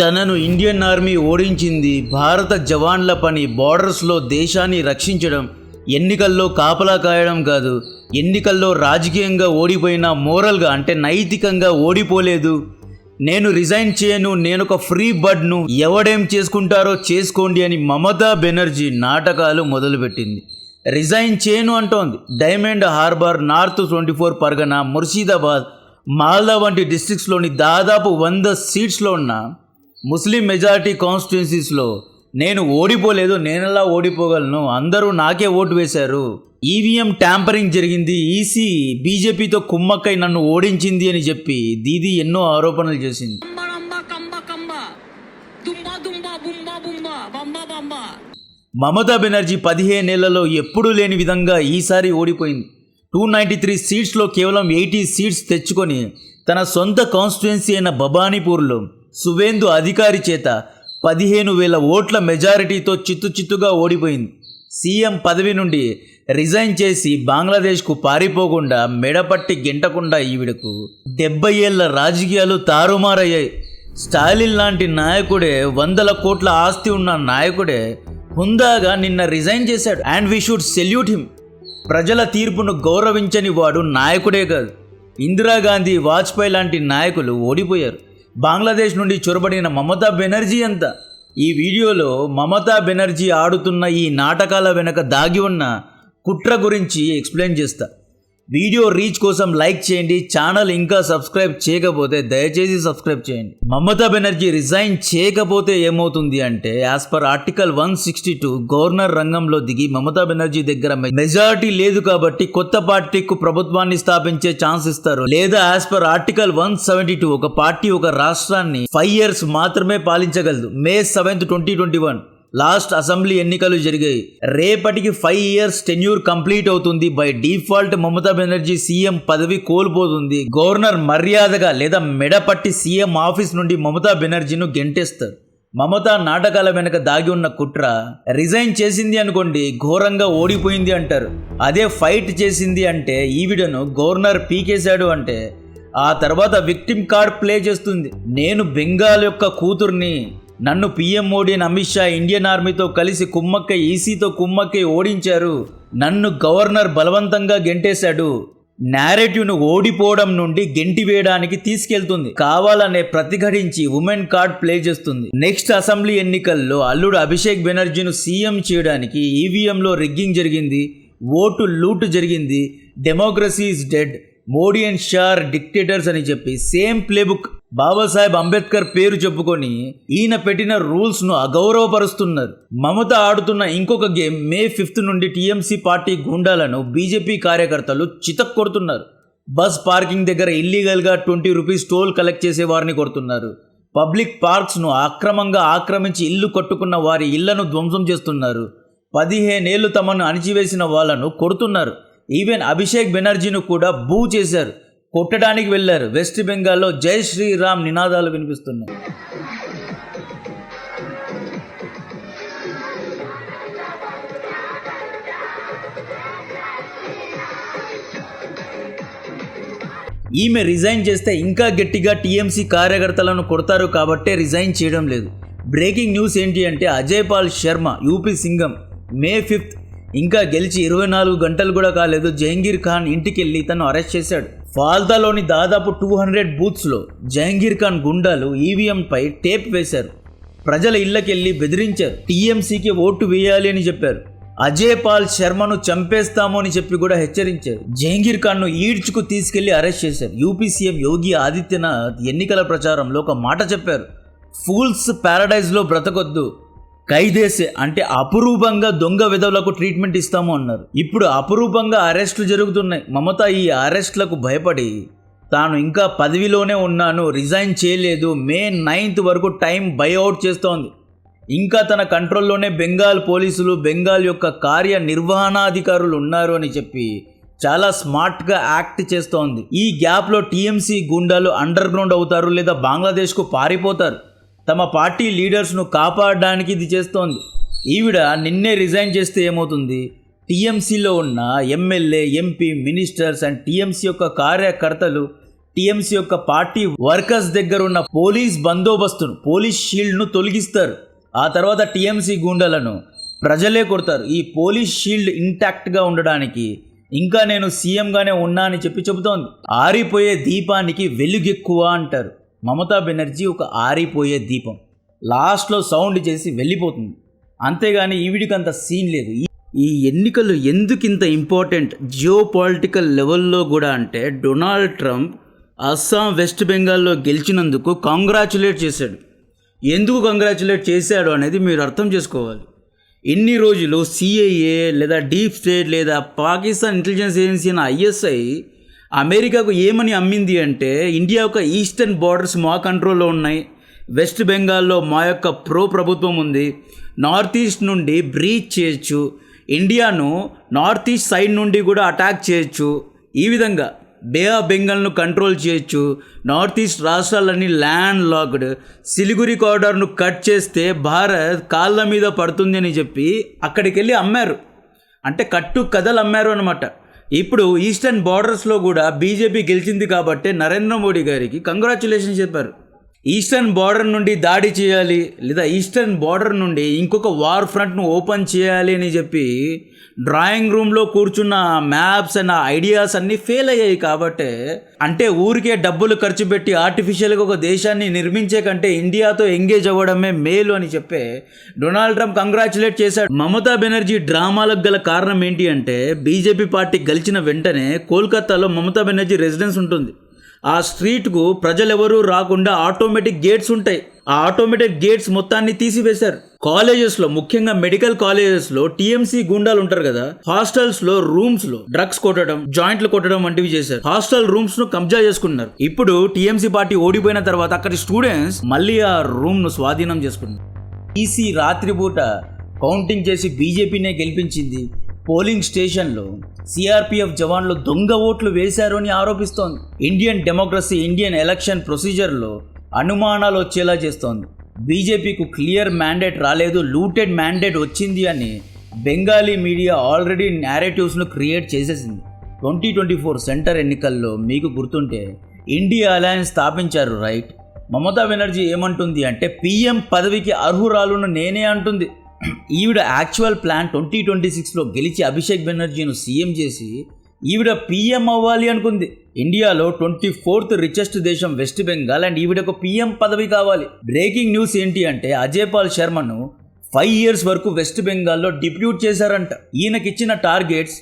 తనను Indian army ఓడించింది. భారత జవాన్ల పని బార్డర్స్లో దేశాన్ని రక్షించడం, ఎన్నికల్లో కాపలా కాయడం కాదు. ఎన్నికల్లో రాజకీయంగా ఓడిపోయినా మోరల్గా అంటే నైతికంగా ఓడిపోలేదు. నేను రిజైన్ చేయను, నేనొక ఫ్రీ బర్డ్ను, ఎవడేం చేసుకుంటారో చేసుకోండి అని మమతా బెనర్జీ నాటకాలు మొదలుపెట్టింది. రిజైన్ చేయను అంటోంది. డైమండ్ హార్బర్, నార్త్ 24 పరగన, ముర్షిదాబాద్, మాల్దా వంటి డిస్ట్రిక్ట్స్లోని దాదాపు 100 సీట్స్లో ఉన్న ముస్లిం మెజారిటీ కాన్స్టిట్యున్సీస్లో నేను ఓడిపోలేదు, నేనెలా ఓడిపోగలను, అందరూ నాకే ఓటు వేశారు, ఈవీఎం ట్యాంపరింగ్ జరిగింది, ఈసీ బీజేపీతో కుమ్మక్కై నన్ను ఓడించింది అని చెప్పి దీదీ ఎన్నో ఆరోపణలు చేసింది. మమతా బెనర్జీ 15 ఏళ్లలో ఎప్పుడూ లేని విధంగా ఈసారి ఓడిపోయింది. 293 సీట్స్లో కేవలం 80 సీట్స్ తెచ్చుకొని తన సొంత కాన్స్టిట్యున్సీ అయిన భవానీపూర్లో సువేందు అధికారి చేత 15,000 ఓట్ల మెజారిటీతో చిత్తుగా ఓడిపోయింది. సీఎం పదవి నుండి రిజైన్ చేసి బంగ్లాదేశ్కు పారిపోకుండా మెడపట్టి గెంటకుండా ఈవిడకు 70 ఏళ్ల రాజకీయాలు తారుమారయ్యాయి. స్టాలిన్ లాంటి నాయకుడే, 100 కోట్ల ఆస్తి ఉన్న నాయకుడే హుందాగా నిన్న రిజైన్ చేశాడు. And we should salute him. ప్రజల తీర్పును గౌరవించని వాడు నాయకుడే కాదు. ఇందిరాగాంధీ, వాజ్పేయి లాంటి నాయకులు ఓడిపోయారు. బంగ్లాదేశ్ నుండి చొరబడిన మమతా బెనర్జీ అంతా. ఈ వీడియోలో మమతా బెనర్జీ ఆడుతున్న ఈ నాటకాల వెనక దాగి ఉన్న కుట్ర గురించి ఎక్స్ప్లెయిన్ చేస్తా. వీడియో రీచ్ కోసం లైక్ చేయండి. ఛానల్ ఇంకా సబ్స్క్రైబ్ చేయకపోతే దయచేసి సబ్స్క్రైబ్ చేయండి. మమతా బెనర్జీ రిజైన్ చేయకపోతే ఏమవుతుంది అంటే, యాజ్ పర్ ఆర్టికల్ 162 గవర్నర్ రంగంలో దిగి మమతా బెనర్జీ దగ్గర మెజారిటీ లేదు కాబట్టి కొత్త పార్టీకు ప్రభుత్వాన్ని స్థాపించే ఛాన్స్ ఇస్తారు. లేదా యాజ్ పర్ ఆర్టికల్ 172 ఒక పార్టీ ఒక రాష్ట్రాన్ని 5 years మాత్రమే పాలించగలదు. May 7, 2021 లాస్ట్ అసెంబ్లీ ఎన్నికలు జరిగాయి. రేపటికి 5 years టెన్యూర్ కంప్లీట్ అవుతుంది. By default Mamata Banerjee CM పదవి కోల్పోతుంది. గవర్నర్ మర్యాదగా లేదా మెడపట్టి సీఎం ఆఫీస్ నుండి మమతా బెనర్జీను గెంటేస్తారు. మమతా నాటకాల వెనక దాగి ఉన్న కుట్ర, రిజైన్ చేసింది అనుకోండి ఘోరంగా ఓడిపోయింది అంటారు. అదే ఫైట్ చేసింది అంటే ఈవిడను గవర్నర్ పీకేశాడు అంటే ఆ తర్వాత విక్టిమ్ కార్డ్ ప్లే చేస్తుంది. నేను బెంగాల్ యొక్క కూతుర్ని, నన్ను పీఎం మోడీ అని అమిత్ షా ఇండియన్ ఆర్మీతో కలిసి కుమ్మక్కై ఈసీతో కుమ్మక్కై ఓడించారు, నన్ను గవర్నర్ బలవంతంగా గెంటేశాడు. నేరేటివ్ను ఓడిపోవడం నుండి గెంటివేయడానికి తీసుకెళ్తుంది. కావాలనే ప్రతిఘటించి ఉమెన్ కార్డ్ ప్లే చేస్తుంది. నెక్స్ట్ అసెంబ్లీ ఎన్నికల్లో అల్లుడు అభిషేక్ బెనర్జీను సీఎం చేయడానికి ఈవీఎంలో రిగ్గింగ్ జరిగింది, ఓటు లూటు జరిగింది, democracy is dead, Modi and Shah dictators అని చెప్పి సేమ్ ప్లేబుక్ బాబాసాహెబ్ అంబేద్కర్ పేరు చెప్పుకొని ఈయన పెట్టిన రూల్స్ను అగౌరవపరుస్తున్నారు. మమత ఆడుతున్న ఇంకొక గేమ్, May 5 నుండి టీఎంసీ పార్టీ గూండాలను బీజేపీ కార్యకర్తలు చితక్ కొడుతున్నారు. బస్ పార్కింగ్ దగ్గర ఇల్లీగల్గా 20 రూపీస్ టోల్ కలెక్ట్ చేసే వారిని కొడుతున్నారు. పబ్లిక్ పార్క్స్ను అక్రమంగా ఆక్రమించి ఇల్లు కట్టుకున్న వారి ఇళ్లను ధ్వంసం చేస్తున్నారు. 15 ఏళ్లు తమను అణిచివేసిన వాళ్ళను కొడుతున్నారు. ఈవెన్ అభిషేక్ బెనర్జీను కూడా బూ చేశారు, కొట్టడానికి వెళ్లారు. వెస్ట్ బెంగాల్లో జై శ్రీరామ్ నినాదాలు వినిపిస్తున్నాయి. ఈమె రిజైన్ చేస్తే ఇంకా గట్టిగా టీఎంసీ కార్యకర్తలను కొడతారు కాబట్టే రిజైన్ చేయడం లేదు. బ్రేకింగ్ న్యూస్ ఏంటి అంటే, అజయ్ పాల్ శర్మ యూపీ సింగం May 5 ఇంకా గెలిచి 24 గంటలు కూడా కాలేదు, జహంగీర్ ఖాన్ ఇంటికి వెళ్ళి తను అరెస్ట్ చేశాడు. ఫాల్తాలోని దాదాపు 200 బూత్స్లో జహంగీర్ ఖాన్ గుండాలు ఈవీఎంపై టేప్ వేశారు. ప్రజల ఇళ్లకెళ్ళి బెదిరించారు. టీఎంసీకి ఓటు వేయాలి అని చెప్పారు. అజయ్ పాల్ శర్మను చంపేస్తాము అని చెప్పి కూడా హెచ్చరించారు. జహంగీర్ ఖాన్ను ఈడ్చుకు తీసుకెళ్లి అరెస్ట్ చేశారు. యూపీ సీఎం యోగి ఆదిత్యనాథ్ ఎన్నికల ప్రచారంలో ఒక మాట చెప్పారు, ఫూల్స్ ప్యారడైజ్లో బ్రతకొద్దు, ఖైదేసే అంటే అపురూపంగా దొంగ విధవులకు ట్రీట్మెంట్ ఇస్తాము అన్నారు. ఇప్పుడు అపురూపంగా అరెస్టులు జరుగుతున్నాయి. మమత ఈ అరెస్టులకు భయపడి తాను ఇంకా పదవిలోనే ఉన్నాను, రిజైన్ చేయలేదు, May 9 వరకు టైం బైఅవుట్ చేస్తోంది. ఇంకా తన కంట్రోల్లోనే బెంగాల్ పోలీసులు, బెంగాల్ యొక్క కార్యనిర్వహణాధికారులు ఉన్నారు అని చెప్పి చాలా స్మార్ట్గా యాక్ట్ చేస్తోంది. ఈ గ్యాప్లో టీఎంసీ గుండాలు అండర్ గ్రౌండ్ అవుతారు లేదా బంగ్లాదేశ్కు పారిపోతారు. తమ పార్టీ లీడర్స్ను కాపాడడానికి ఇది చేస్తోంది. ఈవిడ నిన్నే రిజైన్ చేస్తే ఏమవుతుంది, టీఎంసీలో ఉన్న MLA, MP, ministers and TMC యొక్క కార్యకర్తలు టీఎంసీ యొక్క పార్టీ వర్కర్స్ దగ్గర ఉన్న పోలీస్ బందోబస్తును, పోలీస్ షీల్డ్ను తొలగిస్తారు. ఆ తర్వాత టీఎంసీ గుండాలను ప్రజలే కొడతారు. ఈ పోలీస్ షీల్డ్ ఇంటాక్ట్గా ఉండడానికి ఇంకా నేను సీఎంగానే ఉన్నా అని చెబుతోంది. ఆరిపోయే దీపానికి వెలుగెక్కువ అంటారు. మమతా బెనర్జీ ఒక ఆరిపోయే దీపం, లాస్ట్లో సౌండ్ చేసి వెళ్ళిపోతుంది. అంతేగాని ఈవిడికి అంత సీన్ లేదు. ఈ ఎన్నికలు ఎందుకు ఇంత ఇంపార్టెంట్ జియో పొలిటికల్ లెవెల్లో కూడా అంటే, డొనాల్డ్ ట్రంప్ అస్సాం, వెస్ట్ బెంగాల్లో గెలిచినందుకు కంగ్రాచులేట్ చేశాడు. ఎందుకు కంగ్రాచులేట్ చేశాడు అనేది మీరు అర్థం చేసుకోవాలి. ఇన్ని రోజులు సిఐఏ లేదా డీప్ స్టేట్ లేదా పాకిస్తాన్ ఇంటెలిజెన్స్ ఏజెన్సీ అయిన ఐఎస్ఐ అమెరికాకు ఏమని అమ్మింది అంటే, ఇండియా యొక్క ఈస్టర్న్ బార్డర్స్ మా కంట్రోల్లో ఉన్నాయి, వెస్ట్ బెంగాల్లో మా యొక్క ప్రభుత్వం ఉంది, నార్త్ ఈస్ట్ నుండి బ్రీచ్ చేయొచ్చు, ఇండియాను నార్త్ ఈస్ట్ సైడ్ నుండి కూడా అటాక్ చేయొచ్చు, ఈ విధంగా బే ఆఫ్ బెంగాల్ను కంట్రోల్ చేయొచ్చు, నార్త్ ఈస్ట్ రాష్ట్రాలన్నీ ల్యాండ్ లాక్డ్, సిలిగురి కారిడార్ను కట్ చేస్తే భారత్ కాళ్ళ మీద పడుతుంది అని చెప్పి అక్కడికి వెళ్ళి అమ్మారు. అంటే కట్టు కథలు అమ్మారు అనమాట. ఇప్పుడు ఈస్టర్న్ బార్డర్స్లో కూడా బీజేపీ గెలిచింది కాబట్టి నరేంద్ర మోడీ గారికి కంగ్రాచులేషన్ చెప్పారు. ఈస్టర్న్ బార్డర్ నుండి దాడి చేయాలి లేదా ఈస్టర్న్ బార్డర్ నుండి ఇంకొక వార్ ఫ్రంట్ను ఓపెన్ చేయాలి అని చెప్పి డ్రాయింగ్ రూమ్లో కూర్చున్న మ్యాప్స్ అండ్ ఐడియాస్ అన్నీ ఫెయిల్ అయ్యాయి. కాబట్టి అంటే ఊరికే డబ్బులు ఖర్చు పెట్టి ఆర్టిఫిషియల్గా ఒక దేశాన్ని నిర్మించే కంటే ఇండియాతో ఎంగేజ్ అవ్వడమే మేలు అని చెప్పి డొనాల్డ్ ట్రంప్ కంగ్రాచులేట్ చేశాడు. మమతా బెనర్జీ డ్రామాలకు గల కారణం ఏంటి అంటే, బీజేపీ పార్టీ గెలిచిన వెంటనే కోల్కతాలో మమతా బెనర్జీ రెసిడెన్స్ ఉంటుంది. ఆ స్ట్రీట్కు ప్రజలెవరూ రాకుండా ఆటోమేటిక్ గేట్స్ ఉంటాయి. ఆ ఆటోమేటిక్ గేట్స్ మొత్తాన్ని తీసివేశారు. కాలేజెస్లో, ముఖ్యంగా మెడికల్ కాలేజెస్లో టీఎంసీ గుండాలు ఉంటారు కదా, హాస్టల్స్లో రూమ్స్లో డ్రగ్స్ కొట్టడం, జాయింట్లు కొట్టడం వంటివి చేశారు. హాస్టల్ రూమ్స్ను కబ్జా చేసుకున్నారు. ఇప్పుడు టీఎంసీ పార్టీ ఓడిపోయిన తర్వాత అక్కడి స్టూడెంట్స్ మళ్ళీ ఆ రూమ్ను స్వాధీనం చేసుకున్నారు. ఈసీ రాత్రిపూట కౌంటింగ్ చేసి బీజేపీనే గెలిపించింది. పోలింగ్ స్టేషన్లో సిఆర్పిఎఫ్ జవాన్లు దొంగ ఓట్లు వేశారు అని ఆరోపిస్తోంది. ఇండియన్ డెమోక్రసీ, ఇండియన్ ఎలక్షన్ ప్రొసీజర్లో అనుమానాలు వచ్చేలా చేస్తోంది. బీజేపీకు క్లియర్ మ్యాండేట్ రాలేదు, లూటెడ్ మ్యాండేట్ వచ్చింది అని బెంగాలీ మీడియా ఆల్రెడీ నేరేటివ్స్ను క్రియేట్ చేసేసింది. 2024 సెంటర్ ఎన్నికల్లో మీకు గుర్తుంటే ఇండియా అలయన్స్ స్థాపించారు, రైట్? మమతా బెనర్జీ ఏమంటుంది అంటే, పీఎం పదవికి అర్హురాలును నేనే అంటుంది. ఈవిడ యాక్చువల్ ప్లాన్ 2026లో గెలిచి అభిషేక్ బెనర్జీను సీఎం చేసి ఈవిడ పీఎం అవ్వాలి అనుకుంది. ఇండియాలో 24th రిచెస్ట్ దేశం వెస్ట్ బెంగాల్ అండ్ ఈవిడకు పీఎం పదవి కావాలి. బ్రేకింగ్ న్యూస్ ఏంటి అంటే, అజయ్ పాల్ శర్మను 5 years వరకు వెస్ట్ బెంగాల్లో డిప్యూట్ చేశారంట. ఈయనకిచ్చిన targets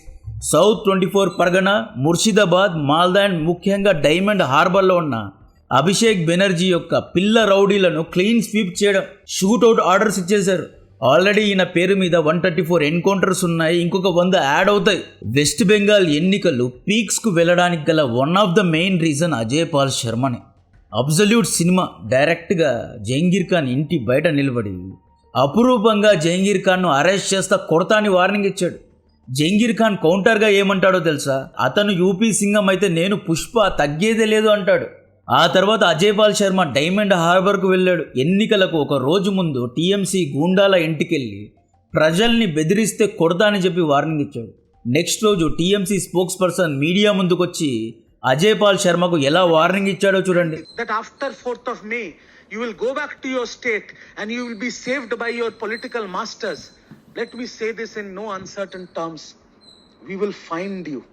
south 24 Pargana, Murshidabad, Malda and ముఖ్యంగా డైమండ్ హార్బర్లో ఉన్న అభిషేక్ బెనర్జీ యొక్క పిల్ల రౌడీలను క్లీన్ స్వీప్ చేయడం, షూట్అవుట్ ఆర్డర్స్ ఇచ్చేశారు. ఆల్రెడీ ఈయన పేరు మీద 134 ఎన్కౌంటర్స్ ఉన్నాయి, ఇంకొక 100 యాడ్ అవుతాయి. వెస్ట్ బెంగాల్ ఎన్నికలు పీక్స్కు వెళ్ళడానికి గల one of the main reason Ajay Pal శర్మనే. అబ్సల్యూట్ సినిమా డైరెక్ట్గా జహంగీర్ ఖాన్ ఇంటి బయట నిలబడి అపురూపంగా జహంగీర్ ఖాన్ను అరెస్ట్ చేస్తా కొడతా అని వార్నింగ్ ఇచ్చాడు. జహంగీర్ ఖాన్ కౌంటర్గా ఏమంటాడో తెలుసా? అతను యూపీ సింగం అయితే నేను పుష్ప, తగ్గేదే లేదు అంటాడు. ఆ తర్వాత అజయ్ పాల్ శర్మ డైమండ్ హార్బర్కు వెళ్ళాడు. ఎన్నికలకు ఒక రోజు ముందు టీఎంసీ గూండాల ఇంటికెళ్ళి ప్రజల్ని బెదిరిస్తే కొడతా అని చెప్పి వార్నింగ్ ఇచ్చాడు. నెక్స్ట్ రోజు టీఎంసీ స్పోక్స్ పర్సన్ మీడియా ముందుకొచ్చి అజయ్ పాల్ శర్మకు ఎలా వార్నింగ్ ఇచ్చాడో చూడండి. That after 4th of May you will go back to your state and you will be saved by your political masters. Let me say this in no uncertain terms. We will find you.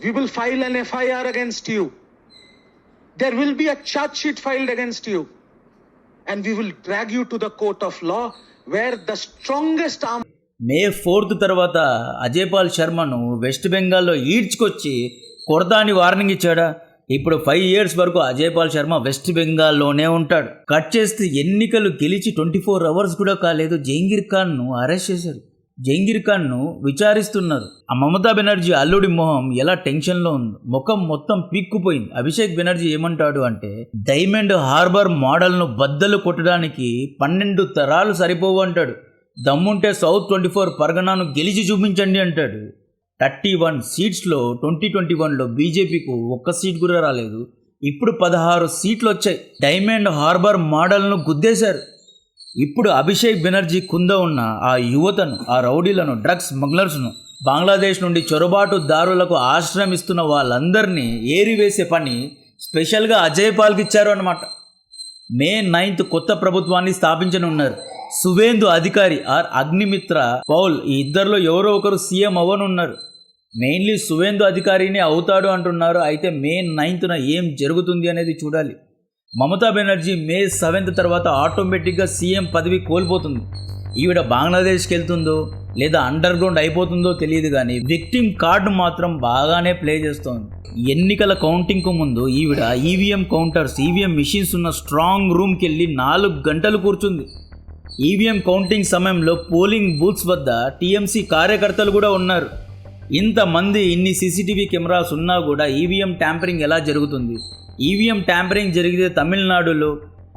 We will file an FIR against you. There will be a charge sheet filed against you. And we will drag you to the court of law where the strongest arm... May 4th తర్వాత Ajay Pal శర్మను west బెంగాల్లో ఈడ్చుకొచ్చి కొడతా అని warning ఇచ్చాడా? ఇప్పుడు 5 years వరకు Ajay Pal Sharma west బెంగాల్లోనే ఉంటాడు. Cut చేస్తే ఎన్నికలు గెలిచి 24 hours కూడా కాలేదు, జహంగీర్ ఖాన్ను అరెస్ట్ చేశారు. జహంగీర్ ఖాన్ను విచారిస్తున్నారు. ఆ మమతా బెనర్జీ అల్లుడి మొహం ఎలా టెన్షన్లో ఉంది, ముఖం మొత్తం పీక్కుపోయింది. అభిషేక్ బెనర్జీ ఏమంటాడు అంటే, డైమండ్ హార్బర్ మోడల్ను బద్దలు కొట్టడానికి 12 తరాలు సరిపోవు అంటాడు. దమ్ముంటే సౌత్ 24 పరగనాను గెలిచి చూపించండి అంటాడు. 31 సీట్స్లో 2021లో బీజేపీకు ఒక్క సీట్ కూడా రాలేదు. ఇప్పుడు 16 సీట్లు వచ్చాయి. డైమండ్ హార్బర్ మోడల్ను గుద్దేశారు. ఇప్పుడు అభిషేక్ బెనర్జీ కుంద ఉన్న ఆ యువతను, ఆ రౌడీలను, డ్రగ్స్ స్మగ్లర్స్ను బంగ్లాదేశ్ నుండి చొరబాటుదారులకు ఆశ్రయం ఇస్తున్న వాళ్ళందరినీ ఏరివేసే పని స్పెషల్గా అజయ్ పాల్కి ఇచ్చారు అన్నమాట. మే 9th కొత్త ప్రభుత్వాన్ని స్థాపించనున్నారు. సువేందు అధికారి ఆర్ అగ్నిమిత్ర పౌల్ ఈ ఇద్దరిలో ఎవరో ఒకరు సీఎం అవ్వనున్నారు. మెయిన్లీ సువేందు అధికారిని అవుతాడు అంటున్నారు. అయితే మే 9th ఏం జరుగుతుంది అనేది చూడాలి. మమతా బెనర్జీ మే 7th తర్వాత ఆటోమేటిక్గా సీఎం పదవి కోల్పోతుంది. ఈవిడ బంగ్లాదేశ్కి వెళ్తుందో లేదా అండర్ గ్రౌండ్ అయిపోతుందో తెలియదు, కానీ విక్టిమ్ కార్డు మాత్రం బాగానే ప్లే చేస్తోంది. ఎన్నికల కౌంటింగ్కు ముందు ఈవిడ ఈవీఎం కౌంటర్స్, ఈవీఎం మిషన్స్ ఉన్న స్ట్రాంగ్ రూమ్కి వెళ్ళి 4 గంటలు కూర్చుంది. ఈవీఎం కౌంటింగ్ సమయంలో పోలింగ్ బూత్స్ వద్ద టీఎంసీ కార్యకర్తలు కూడా ఉన్నారు. ఇంతమంది, ఇన్ని సీసీటీవీ కెమెరాస్ ఉన్నా కూడా ఈవీఎం ట్యాంపరింగ్ ఎలా జరుగుతుంది? ఈవీఎం ట్యాంపరింగ్ జరిగితే తమిళనాడులో,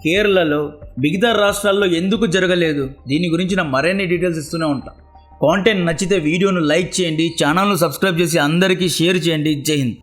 కేరళలో, మిగతా రాష్ట్రాల్లో ఎందుకు జరగలేదు? దీని గురించిన మరిన్ని డీటెయిల్స్ ఇస్తూనే ఉంటాం. కాంటెంట్ నచ్చితే వీడియోను లైక్ చేయండి, ఛానల్ను సబ్స్క్రైబ్ చేసి అందరికీ షేర్ చేయండి. జై హింద్.